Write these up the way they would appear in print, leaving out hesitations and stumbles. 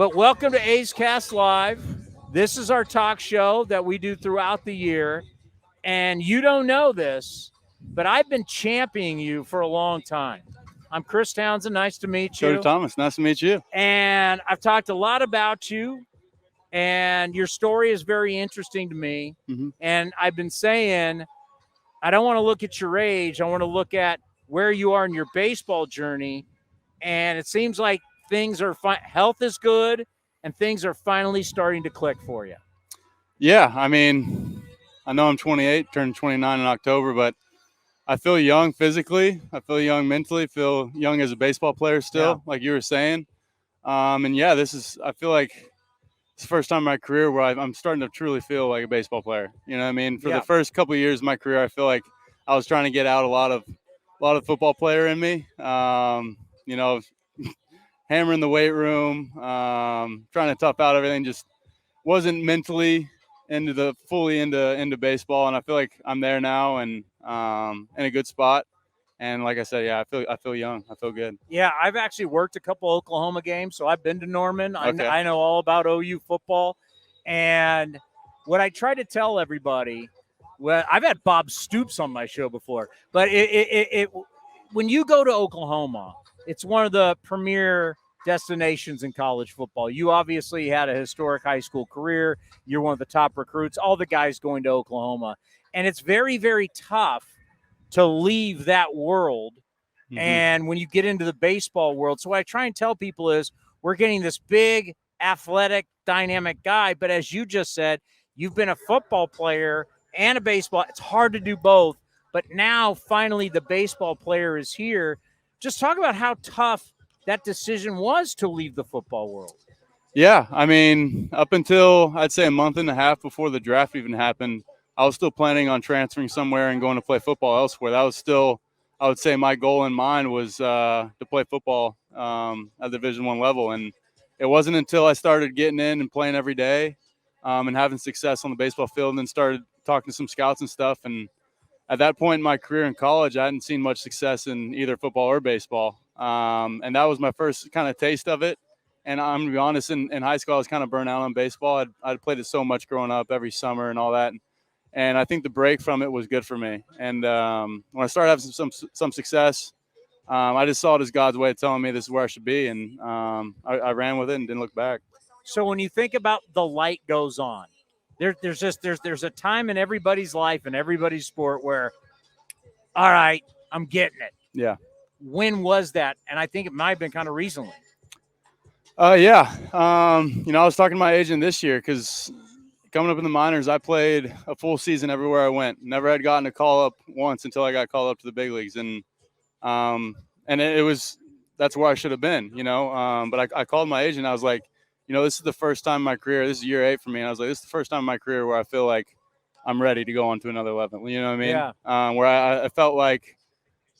But welcome to A's Cast Live. This is our talk show that we do throughout the year. And you don't know this, but I've been championing you for a long time. I'm Chris Townsend. Nice to meet you. Cody Thomas. Nice to meet you. And I've talked a lot about you, and your story is very interesting to me. Mm-hmm. And I've been saying, I don't want to look at your age. I want to look at where you are in your baseball journey. And it seems like things are health is good, and things are finally starting to click for you. Yeah, I mean, I know I'm 28, turned 29 in October, but I feel young physically. I feel young mentally. Feel young as a baseball player still, like you were saying. And yeah, I feel like it's the first time in my career where I'm starting to truly feel like a baseball player. You know what I mean? For the first couple of years of my career, I feel like I was trying to get out a lot of football player in me. You know, hammering the weight room, trying to tough out everything, just wasn't mentally fully into baseball. And I feel like I'm there now and in a good spot. And like I said, yeah, I feel young. I feel good. Yeah, I've actually worked a couple Oklahoma games, so I've been to Norman. Okay. I know all about OU football. And what I try to tell everybody, well, I've had Bob Stoops on my show before, but when you go to Oklahoma, it's one of the premier destinations in college football. You obviously had a historic high school career. You're one of the top recruits, all the guys going to Oklahoma. And it's very, very tough to leave that world. Mm-hmm. And when you get into the baseball world, so what I try and tell people is we're getting this big, athletic, dynamic guy. But as you just said, you've been a football player and a baseball. It's hard to do both. But now, finally, the baseball player is here. Just talk about how tough that decision was to leave the football world. Yeah, I mean, up until I'd say a month and a half before the draft even happened, I was still planning on transferring somewhere and going to play football elsewhere. That was still, I would say, my goal in mind was to play football at the Division I level. And it wasn't until I started getting in and playing every day and having success on the baseball field and then started talking to some scouts and stuff. And at that point in my career in college, I hadn't seen much success in either football or baseball. And that was my first kind of taste of it. And I'm going to be honest, in high school, I was kind of burnt out on baseball. I'd played it so much growing up every summer and all that. And I think the break from it was good for me. And when I started having some success, I just saw it as God's way of telling me this is where I should be. And I ran with it and didn't look back. So when you think about the light goes on, there's a time in everybody's life and everybody's sport where, all right, I'm getting it. Yeah. When was that? And I think it might have been kind of recently. Yeah. You know, I was talking to my agent this year because coming up in the minors, I played a full season everywhere I went. Never had gotten a call up once until I got called up to the big leagues. And it was, that's where I should have been, you know. But I called my agent. I was like, you know, this is the first time in my career. This is year 8 for me. And I was like, this is the first time in my career where I feel like I'm ready to go on to another level. You know what I mean? Yeah. Where I felt like,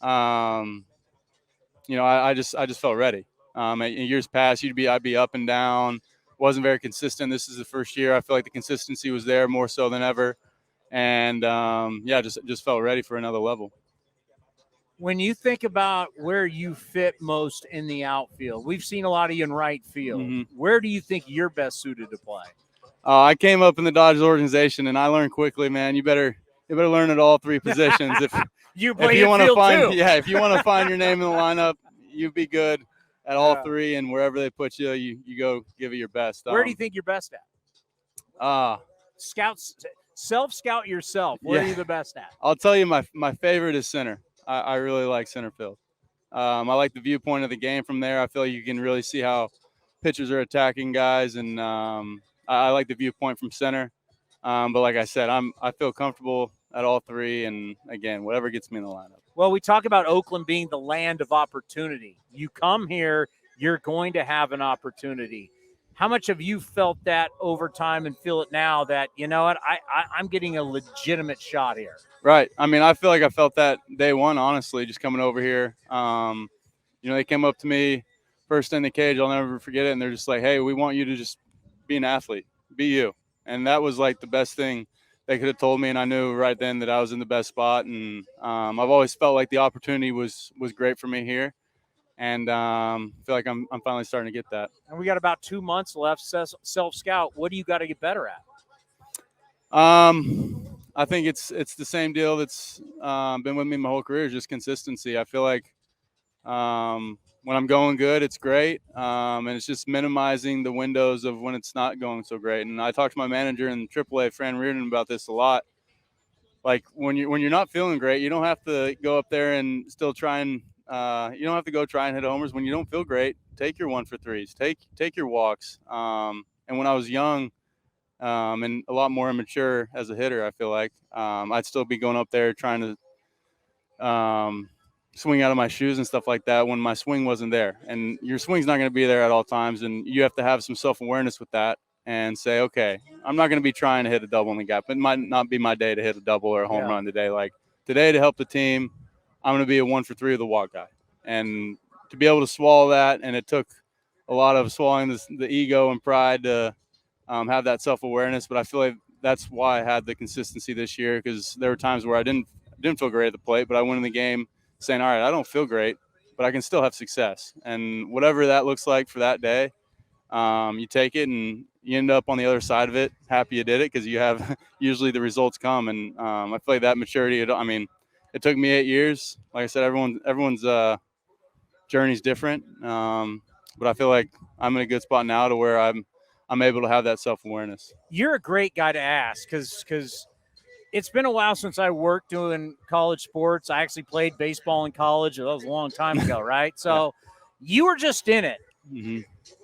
you know, I just felt ready. In years past, I'd be up and down. Wasn't very consistent. This is the first year. I feel like the consistency was there more so than ever. And, yeah, just felt ready for another level. When you think about where you fit most in the outfield, we've seen a lot of you in right field. Mm-hmm. Where do you think you're best suited to play? I came up in the Dodgers organization, and I learned quickly, man. You better learn at all 3 positions. If you play if you want to find, too. Yeah, if you want to find your name in the lineup, you be good at all 3, and wherever they put you, you go give it your best. Where do you think you're best at? Self-scout yourself. Where are you the best at? I'll tell you, my favorite is center. I really like center field. I like the viewpoint of the game from there. I feel like you can really see how pitchers are attacking guys, and I like the viewpoint from center. But like I said, I feel comfortable at all 3, and again, whatever gets me in the lineup. Well, we talk about Oakland being the land of opportunity. You come here, you're going to have an opportunity. How much have you felt that over time and feel it now that, you know what, I'm getting a legitimate shot here? Right. I mean, I feel like I felt that day one, honestly, just coming over here. You know, they came up to me first in the cage. I'll never forget it. And they're just like, hey, we want you to just be an athlete, be you. And that was like the best thing they could have told me. And I knew right then that I was in the best spot. And I've always felt like the opportunity was great for me here. and feel like I'm finally starting to get that. And we got about 2 months left. Self-scout, what do you got to get better at? I think it's the same deal that's been with me my whole career, just consistency. I feel like when I'm going good, it's great, and it's just minimizing the windows of when it's not going so great. And I talked to my manager in AAA, Fran Reardon, about this a lot. Like when you're not feeling great, you don't have to go up there and still try and you don't have to go try and hit homers. When you don't feel great, take your 1-for-3s, take your walks. And when I was young and a lot more immature as a hitter, I feel like I'd still be going up there trying to swing out of my shoes and stuff like that when my swing wasn't there. And your swing's not going to be there at all times, and you have to have some self-awareness with that and say, okay, I'm not going to be trying to hit a double in the gap. It might not be my day to hit a double or a home run today. Like today, to help the team, I'm going to be a 1-for-3 with the walk guy. And to be able to swallow that, and it took a lot of swallowing the ego and pride to have that self-awareness. But I feel like that's why I had the consistency this year, because there were times where I didn't feel great at the plate, but I went in the game saying, all right, I don't feel great, but I can still have success. And whatever that looks like for that day, you take it and you end up on the other side of it happy you did it, because you have usually the results come. And I feel like that maturity, I mean, it took me 8 years. Like I said, everyone's journey's different, but I feel like I'm in a good spot now to where I'm able to have that self-awareness. You're a great guy to ask, because it's been a while since I worked doing college sports. I actually played baseball in college. That was a long time ago, right? So you were just in it. Mm-hmm.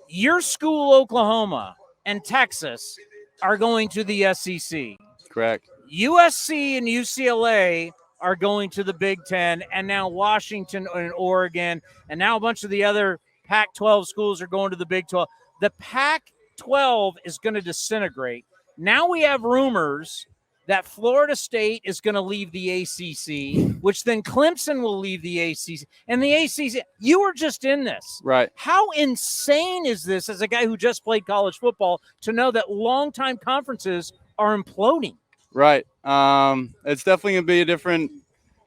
Your school, Oklahoma, and Texas are going to the SEC. Correct. USC and UCLA are going to the Big Ten, and now Washington and Oregon, and now a bunch of the other Pac-12 schools are going to the Big 12. The Pac-12 is going to disintegrate. Now we have rumors that Florida State is going to leave the ACC, which then Clemson will leave the ACC. And the ACC, you were just in this. Right. How insane is this, as a guy who just played college football, to know that longtime conferences are imploding? Right. It's definitely going to be a different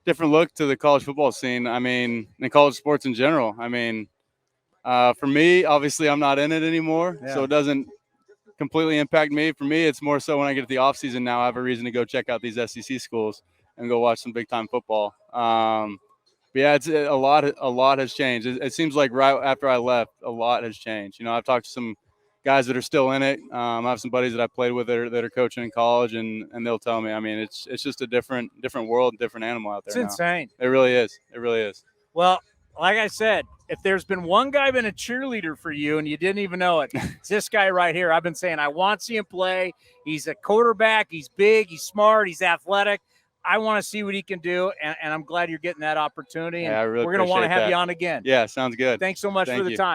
look to the college football scene. I mean, in college sports in general. I mean, for me, obviously I'm not in it anymore, so it doesn't completely impact me. For me, it's more so when I get to the off season now, I have a reason to go check out these SEC schools and go watch some big time football. But yeah, it's a lot has changed. It seems like right after I left, a lot has changed. You know, I've talked to some guys that are still in it. I have some buddies that I played with that are coaching in college, and they'll tell me, I mean, it's just a different world, different animal out there. It's insane. It really is. It really is. Well, like I said, if there's been one guy been a cheerleader for you and you didn't even know it, it's this guy right here. I've been saying I want to see him play. He's a quarterback. He's big. He's smart. He's athletic. I want to see what he can do, and I'm glad you're getting that opportunity. And yeah, I really we're going to want to have that. you on again. Yeah, sounds good. Thanks so much for the time.